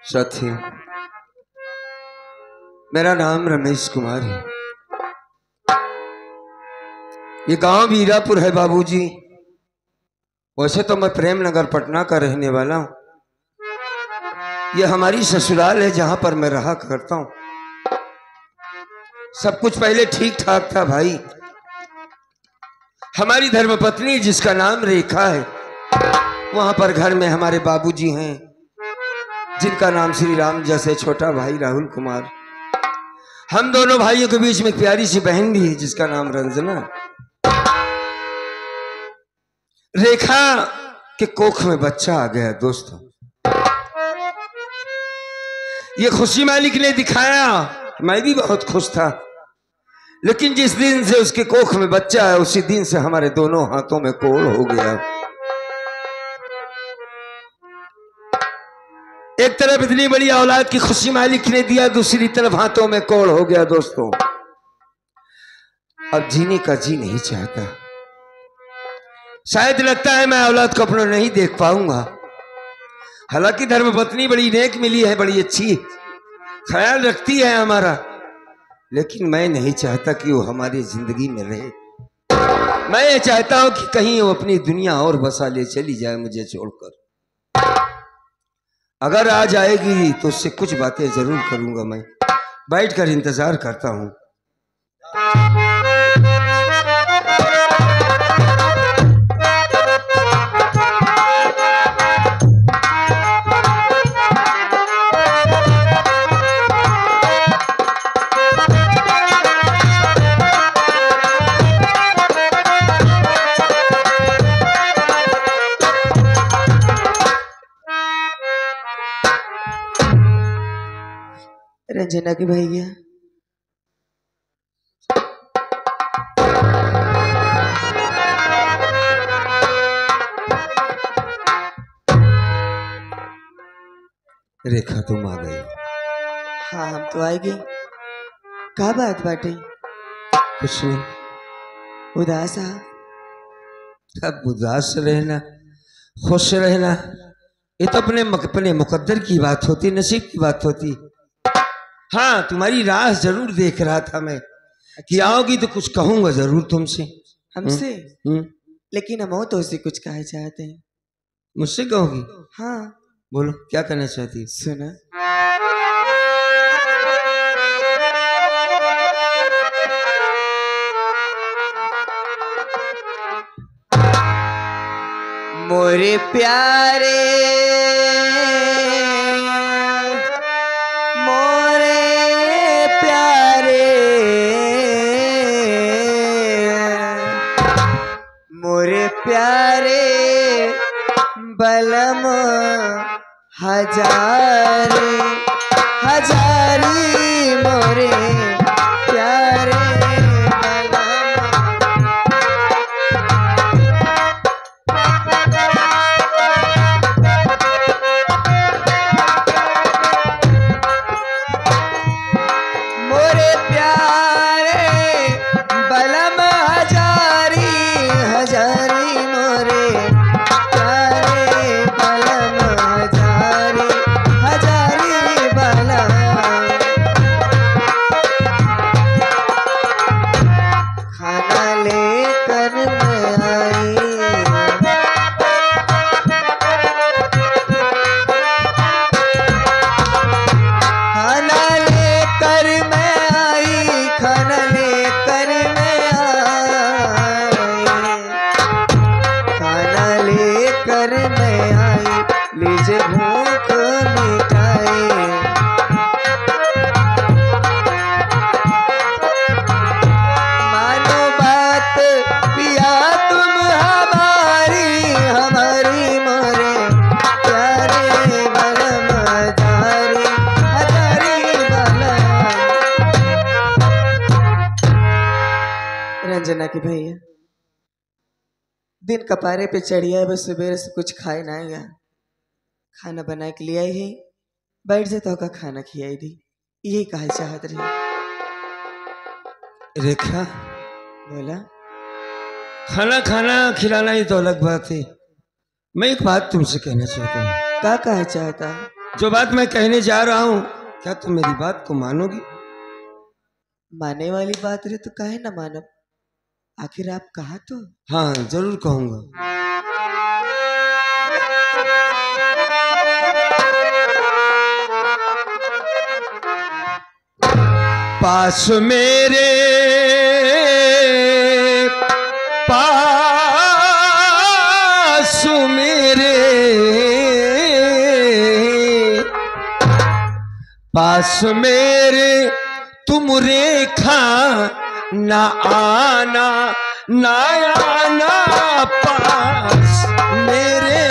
साथियों, मेरा नाम रमेश कुमार है। ये गांव वीरापुर है बाबूजी। वैसे तो मैं प्रेम नगर पटना का रहने वाला हूं। ये हमारी ससुराल है जहां पर मैं रहा करता हूं। सब कुछ पहले ठीक ठाक था भाई। हमारी धर्मपत्नी जिसका नाम रेखा है, वहां पर घर में हमारे बाबूजी हैं जिनका नाम श्री राम, जैसे छोटा भाई राहुल कुमार। हम दोनों भाइयों के बीच में एक प्यारी सी बहन भी है जिसका नाम रंजना। रेखा के कोख में बच्चा आ गया दोस्तों। ये खुशी मालिक ने दिखाया, मैं भी बहुत खुश था। लेकिन जिस दिन से उसके कोख में बच्चा है उसी दिन से हमारे दोनों हाथों में कोढ़ हो गया। एक तरफ इतनी बड़ी औलाद की खुशी मालिक ने दिया, दूसरी तरफ हाथों में कोढ़ हो गया दोस्तों। अब जीने का जी नहीं चाहता। शायद लगता है मैं औलाद को अपना नहीं देख पाऊंगा। हालांकि धर्मपत्नी बड़ी नेक मिली है, बड़ी अच्छी ख्याल रखती है हमारा, लेकिन मैं नहीं चाहता कि वो हमारी जिंदगी में रहे। मैं ये चाहता हूं कि कहीं वो अपनी दुनिया और बसा ले चली जाए मुझे छोड़कर। अगर आ जाएगी तो उससे कुछ बातें जरूर करूंगा। मैं बैठकर इंतजार करता हूं। रंजना के भैया, रेखा तुम आ गई। हाँ हम तो आए गए। का बात बाटे? कुछ नहीं। उदास आ? अब उदास रहना, खुश रहना, ये तो अपने मुकद्दर की बात होती, नसीब की बात होती। हाँ, तुम्हारी राह जरूर देख रहा था मैं कि आओगी तो कुछ कहूंगा जरूर तुमसे। हमसे? लेकिन हम तो उसे कुछ कहे चाहते हैं। मुझसे कहोगी? हाँ बोलो, क्या कहना चाहती? सुना। मोरे प्यारे प्यारे बलम हजारे हजारी मोरे प्यारे मोरे प्यारे बलम हजारी हजारी रंजना के भैया, दिन कपारे पे चढ़िया है, बस सुबह से कुछ खाए ना आएगा। खाना बना के लिए आई है, बैठ से तो का खाना खिलाई दी, यही कहा चाहत रही। रेखा बोला, खाना खाना खिलाना ही तो अलग बात है। मैं एक बात तुमसे कहना चाहता हूँ। क्या कहना चाहता? जो बात मैं कहने जा रहा हूं, क्या तुम मेरी बात को मानोगी? माने वाली बात रे तो काहे ना मानब, आखिर आप कहा तो। हाँ जरूर कहूंगा। पास मेरे पास मेरे पास मेरे तुम रेखा ना आना ना आना पास मेरे।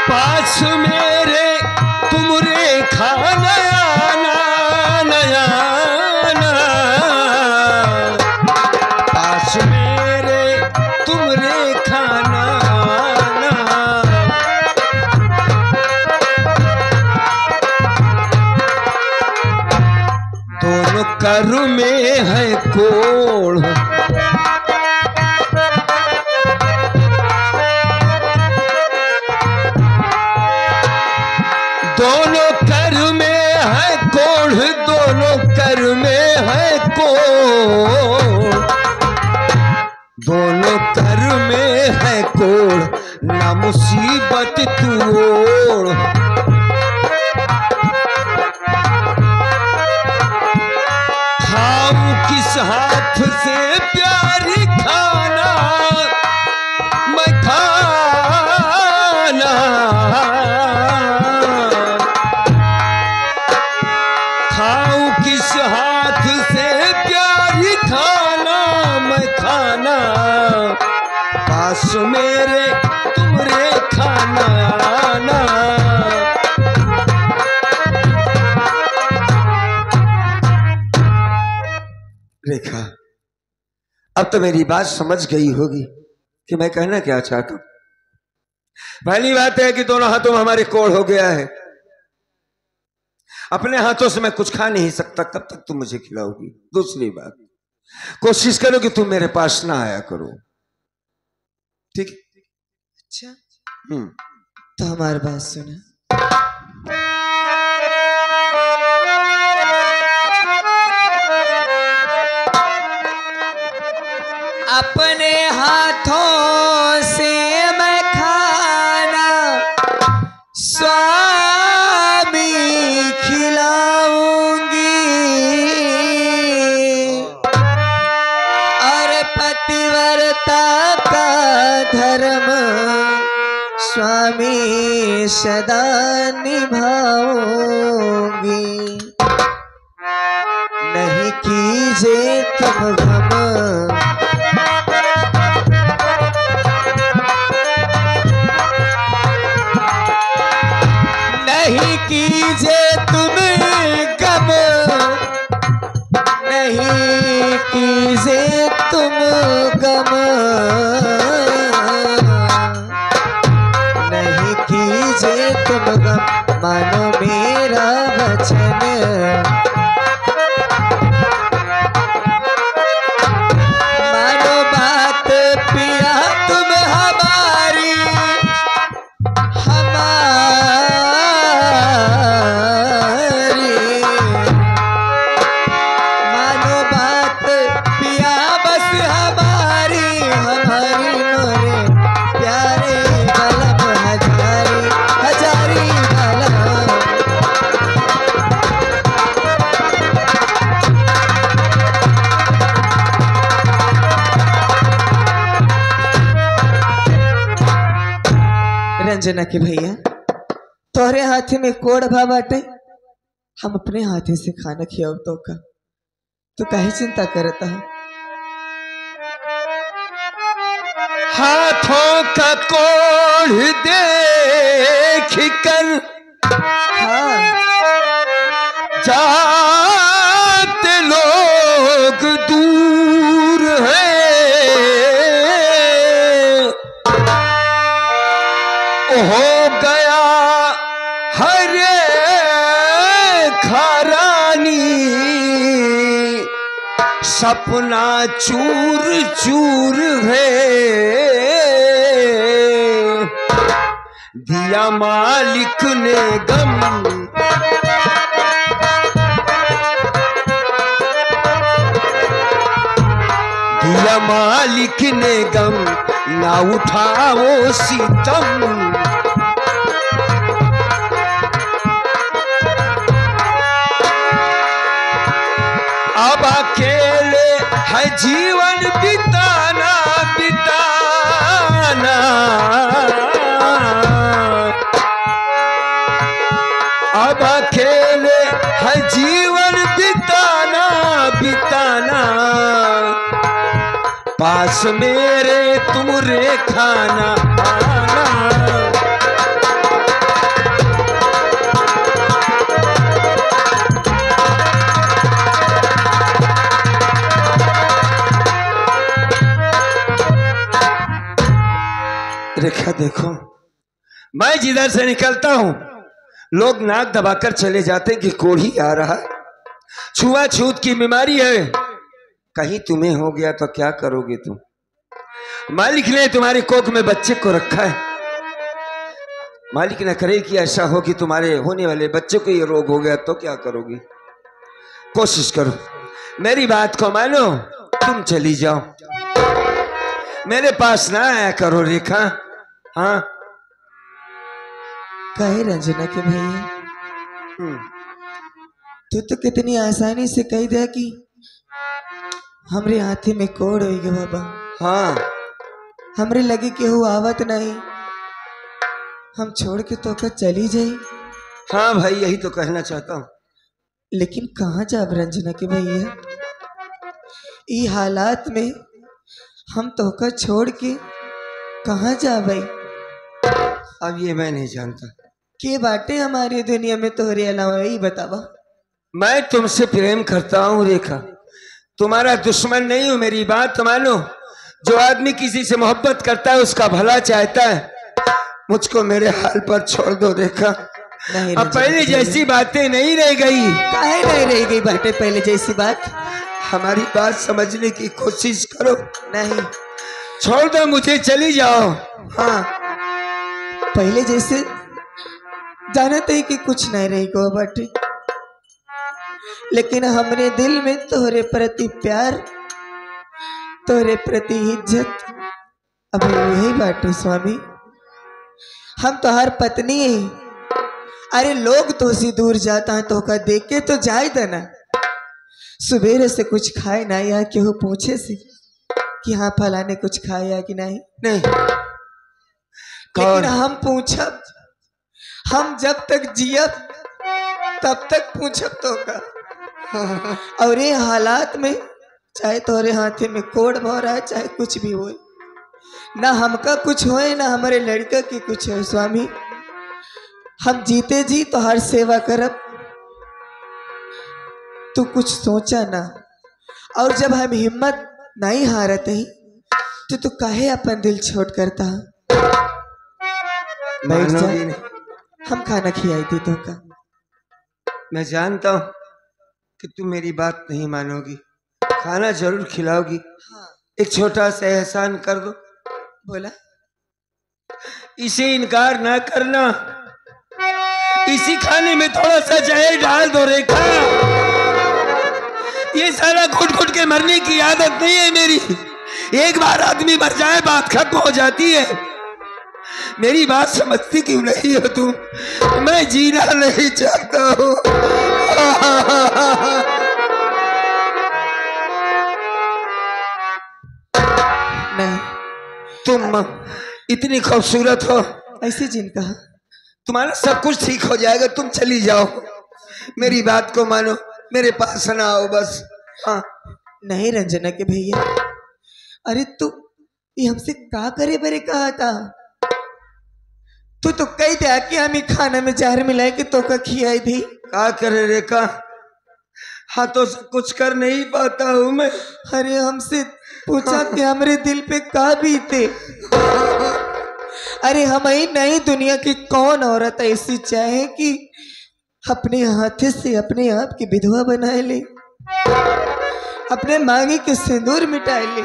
पास मेरे तुम रेखा नया नया पास मेरे तुम रेखा नया। दोनों कर में है कोड़, दोनों कर में है कोढ़, दोनों कर में है कोढ़, दोनों कर में है कोढ़, ना मुसीबत तू ओढ़। खाऊं किस हाथ से प्यारी खाना मैं खाना, खाऊं किस हाथ से प्यारी खाना मैं खाना, पास मेरे तुम रे खाना ना। रेखा, अब तो मेरी बात समझ गई होगी कि मैं कहना क्या चाहता हूं। पहली बात है कि दोनों हाथों में हमारे कोढ़ हो गया है, अपने हाथों से मैं कुछ खा नहीं सकता, कब तक तुम मुझे खिलाओगी? दूसरी बात, कोशिश करो कि तुम मेरे पास ना आया करो, ठीक? अच्छा तो हमारी बात सुना। अपने हाथों से मैं खाना स्वामी खिलाऊंगी, और पतिव्रता का धर्म स्वामी सदा निभाऊंगी। नहीं कीजिए तुम गम, नहीं कीजिए तुम गम, नहीं कीजिए तुम गम, नहीं कीजिए तुम गम, मानो मेरा वचन, मानो बात पिया तुम हमारी हमारी, मानो बात पिया बस हमारी हमारी, मोरे प्यारे गलब हजारी हजारी गलब। रंजना के भैया, तोहरे हाथी में कोड़ भा बाटे, हम अपने हाथी से खाना खियाव तो का, तू काहे चिंता करता है? हाथों का कोढ़ देख कर हाँ जाते लोग दूर है, हो गया हरे खारानी सपना चूर चूर है, दिया मालिक ने गम, दिया मालिक ने गम, ना उठाओ सितम। अब अकेले है जीवन बिताना बिताना, अब अकेले है जीवन बिताना बिताना, पास मेरे तुम रे खाना आना। रेखा देखो, मैं जिधर से निकलता हूं लोग नाक दबाकर चले जाते कि कोढ़ी आ रहा है, छुआछूत की बीमारी है, कहीं तुम्हें हो गया तो क्या करोगे तुम? मालिक ने तुम्हारी कोख में बच्चे को रखा है, मालिक न करे कि ऐसा हो कि तुम्हारे होने वाले बच्चे को ये रोग हो गया तो क्या करोगी? कोशिश करो, मेरी बात को मानो, तुम चली जाओ, मेरे पास ना आया करो रेखा। हाँ कहे रंजना के भैया, तू तो कितनी आसानी से कह दिया कि हमरे हाथी में कोड़ होगी बाबा। हाँ हमरे लगे कि वो आवत नहीं, हम छोड़ के तो चली जाई। हाँ भाई यही तो कहना चाहता हूँ, लेकिन कहाँ जाब रंजना के भैया, ये हालात में हम तो छोड़ के कहाँ जाबई? अब ये मैं नहीं जानता के बाटे हमारी दुनिया में तोहरे अलावा, यही बतावा। मैं तुमसे प्रेम करता हूँ रेखा, तुम्हारा दुश्मन नहीं हूं, मेरी बात मानो। जो आदमी किसी से मोहब्बत करता है उसका भला चाहता है, मुझको मेरे हाल पर छोड़ दो रेखा। अब पहले जैसी बातें नहीं रह गई। काहे नहीं रह गई बातें पहले जैसी बात? हमारी बात समझने की कोशिश करो। नहीं छोड़ दो मुझे, चली जाओ। हाँ पहले जैसे जानते ही कि कुछ नहीं रहेगा बाटे, लेकिन हमरे दिल में तोहरे प्रति प्यार, तोहरे प्रति इज्जत अब यही बाटे स्वामी। हम तो हर पत्नी है, अरे लोग तो सी दूर जाता है तो का देख के तो जाए देना, सुबेरे से कुछ खाए ना या केहू पूछे से कि हाँ फलाने कुछ खाया कि नहीं? नहीं। लेकिन हम पूछब, हम जब तक जियब तब तक पूछब तो का। और ये हालात में चाहे तोरे हाथे में कोड़ भर रहा है, चाहे कुछ भी हो, ना हमका कुछ होए ना हमारे लड़का की कुछ हो स्वामी, हम जीते जी तो हर सेवा करब, तू कुछ सोचा ना। और जब हम हिम्मत नहीं हारत ही तो काहे अपन दिल छोट करता? बैठ जा, हम खाना खिलाई थी तो का। मैं जानता हूँ कि तुम मेरी बात नहीं मानोगी, खाना जरूर खिलाओगी। हाँ। एक छोटा सा एहसान कर दो। बोला? इसे इनकार ना करना, इसी खाने में थोड़ा सा जहर डाल दो रेखा। ये सारा घुट घुट के मरने की आदत नहीं है मेरी, एक बार आदमी मर जाए बात खत्म हो जाती है। मेरी बात समझती क्यों नहीं हो तुम? मैं जीना नहीं चाहता हूँ। नहीं, तुम इतनी खूबसूरत हो, ऐसे जिनका तुम्हारा सब कुछ ठीक हो जाएगा, तुम चली जाओ, मेरी बात को मानो, मेरे पास ना आओ बस। हाँ। नहीं रंजना के भैया, अरे तू ये हमसे का करे बरे कहा था? तू तो कही थे कि हम खाना में जहर मिलाए के तो का खियाई थी। का करे रेखा, हाथों से कुछ कर नहीं पाता हूँ मैं। अरे हमसे पूछा कि हमारे दिल पे का बीते। अरे हम ही नहीं, दुनिया की कौन औरत ऐसी चाहे कि अपने हाथ से अपने आप की विधवा बनाए ले? अपने मांगे के सिंदूर मिटा ली।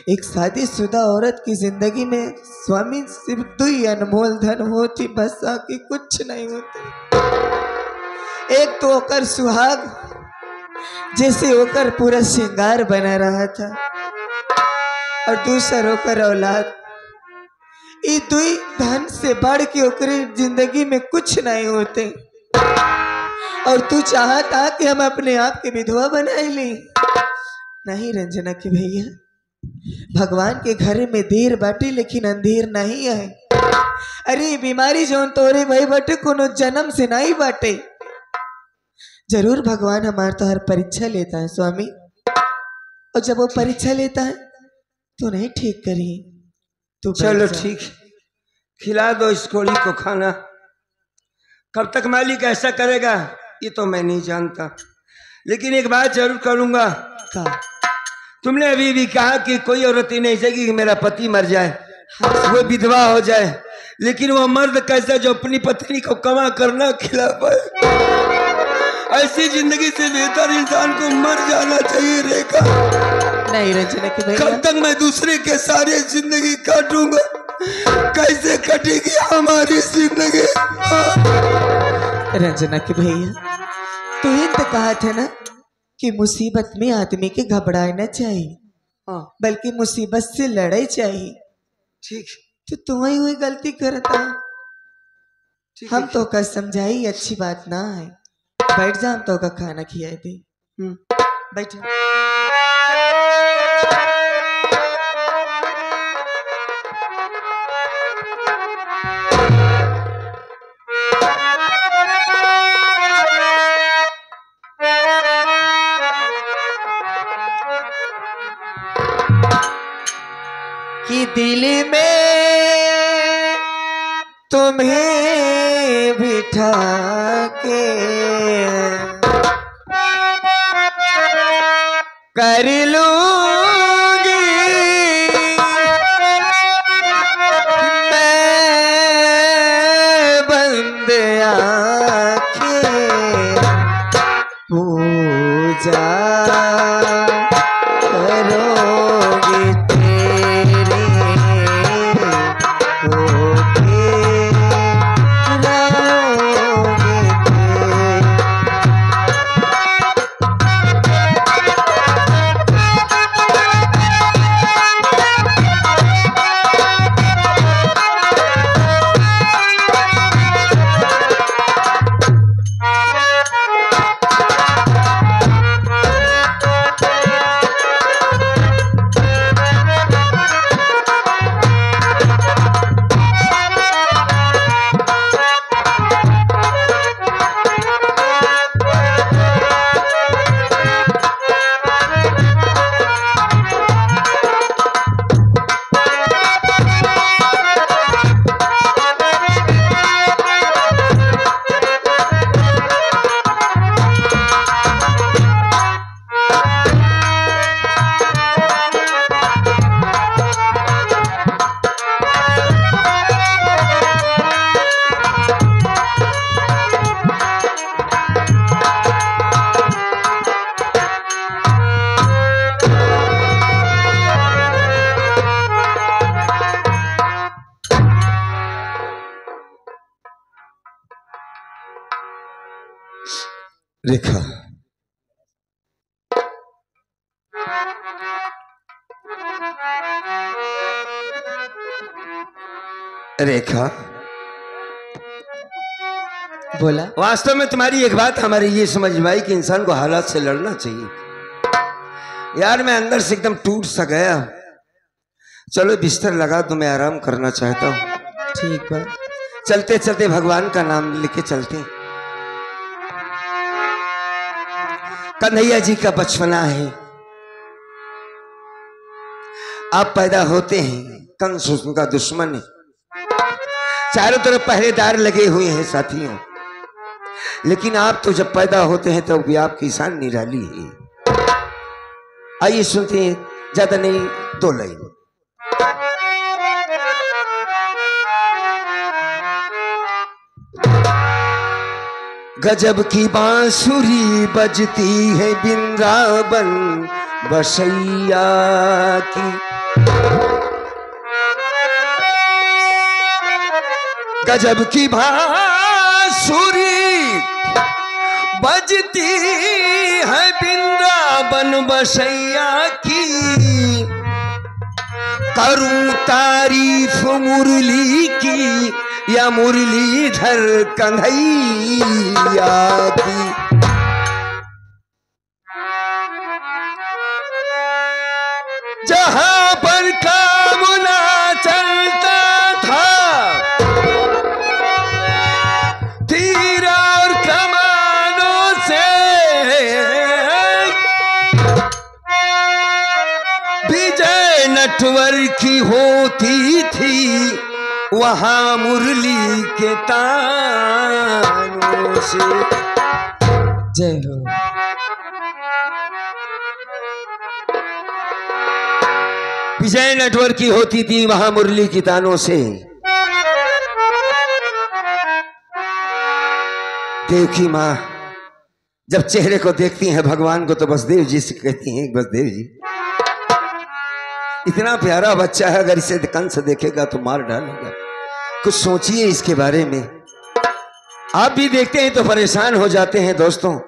एक शादीशुदा औरत की जिंदगी में स्वामी सिर्फ 2 ही अनमोल धन होती, बस आके कुछ नहीं होते। एक तो होकर सुहाग, जैसे होकर पूरा श्रृंगार बना रहा था, और दूसरा होकर औलाद। ये 2 धन से बढ़ के होकर जिंदगी में कुछ नहीं होते। और तू चाहता कि हम अपने आप के विधवा बनाए ली। नहीं रंजना के भैया, भगवान के घर में देर बाटे लेकिन अंधेर नहीं है। अरे बीमारी जो तोरे भाई बाटे कोनो जन्म से नहीं बाटे। जरूर भगवान हमार तो हर परीक्षा लेता है स्वामी, और जब वो परीक्षा लेता है तो नहीं ठीक करी। तू चलो ठीक, खिला दो इस कोड़ी को खाना। कब तक मालिक ऐसा करेगा ये तो मैं नहीं जानता, लेकिन एक बात जरूर करूंगा। तुमने अभी भी कहा कि कोई औरत ही नहीं चाहिए कि मेरा पति मर जाए, वो विधवा हो जाए, लेकिन वो मर्द कैसा जो अपनी पत्नी को कमा करना खिला पाए। ऐसी जिंदगी से बेहतर इंसान को मर जाना चाहिए रेखा। नहीं रंजना के भैया, कब तक मैं दूसरे के सारे जिंदगी काटूंगा? कैसे कटेगी हमारी जिंदगी? रंजना के भैया, तू ही तो कहा था ना कि मुसीबत में आदमी के घबराना चाहिए, बल्कि मुसीबत से लड़ाई चाहिए। ठीक, तो तुम्हें हुई गलती करता है। हम तो का समझाई अच्छी बात ना है। बैठ जा, हम तो का खाना खिया दे। बैठ। कि दिल में तुम्हें बिठा के कर लूंगी मैं बंद आँखें, पूजा करोगी तेरे होके रहोगे तेरे। रेखा, रेखा बोला। वास्तव में तुम्हारी एक बात हमारी ये समझ में आई कि इंसान को हालात से लड़ना चाहिए। यार मैं अंदर से एकदम टूट सा गया। चलो बिस्तर लगा दो, मैं आराम करना चाहता हूँ। ठीक है, चलते चलते भगवान का नाम लेके चलते हैं। कन्हैया जी का बचपना है। आप पैदा होते हैं, कंस उनका दुश्मन है, चारों तरफ पहरेदार लगे हुए हैं साथियों। लेकिन आप तो जब पैदा होते हैं तो भी आपकी शान निराली है। आइए सुनते हैं, ज्यादा नहीं 2 लाइन। गजब की बांसुरी बजती है वृंदावन बसैया की। गजब की बांसुरी बजती है वृंदावन बसैया की। करूं तारीफ मुरली की या मुरलीधर कन्हैया की। जहां पर कामना चलता था तीर और कमानों से, विजय नटवर की होती थी वहां मुरली के तानों से। जय हो। विजय नटवर की होती थी वहां मुरली की तानों से। देव की मां जब चेहरे को देखती हैं भगवान को तो बसदेव जी से कहती हैं, बसदेव जी इतना प्यारा बच्चा है, अगर इसे कंस देखेगा तो मार डालेगा। कुछ सोचिए इसके बारे में। आप भी देखते हैं तो परेशान हो जाते हैं दोस्तों।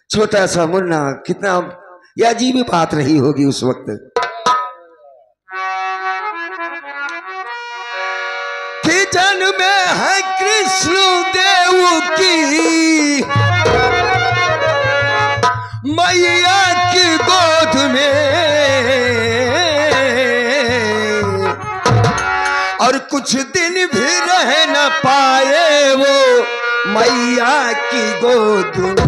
छोटा सा मुन्ना, कितना यह अजीब बात रही होगी उस वक्त। कि जन्म है कृष्ण देव की मैया की गोद में, और कुछ दिन भी रह न पाए वो मैया की गोद में।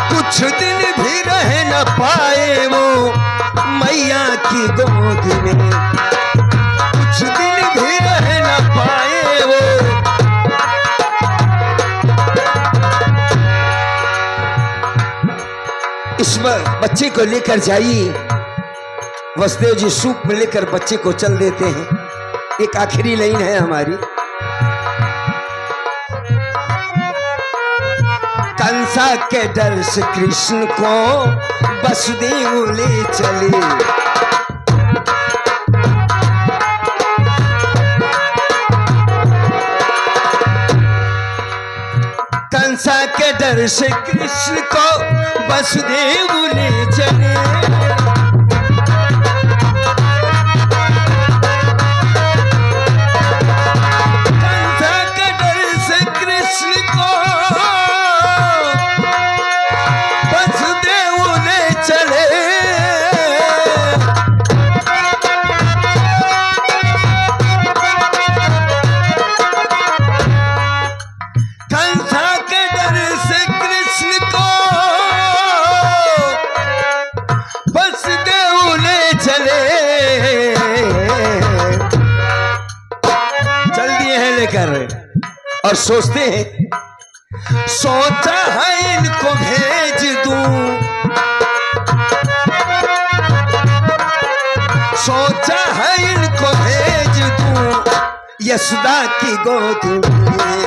कुछ दिन भी रह न पाए वो मैया की गोद में। कुछ दिन भी रह न पाए वो। इस बच्चे को लेकर जाइए। वसुदेव जी सूप में लेकर बच्चे को चल देते हैं। एक आखिरी लाइन है हमारी। कंसा के डर से कृष्ण को वसुदेव ले चले। कंसा के डर से कृष्ण को वसुदेव ले चले। कंसा के डर से कृष्ण को वसुदेव ले चले। कंसा के डर से कृष्ण को वसुदेव ले चले। चल दिए हैं लेकर और सोचते हैं, सोचा है इनको भेज दूं, सोचा है इनको भेज दूं यशोदा की गोद में।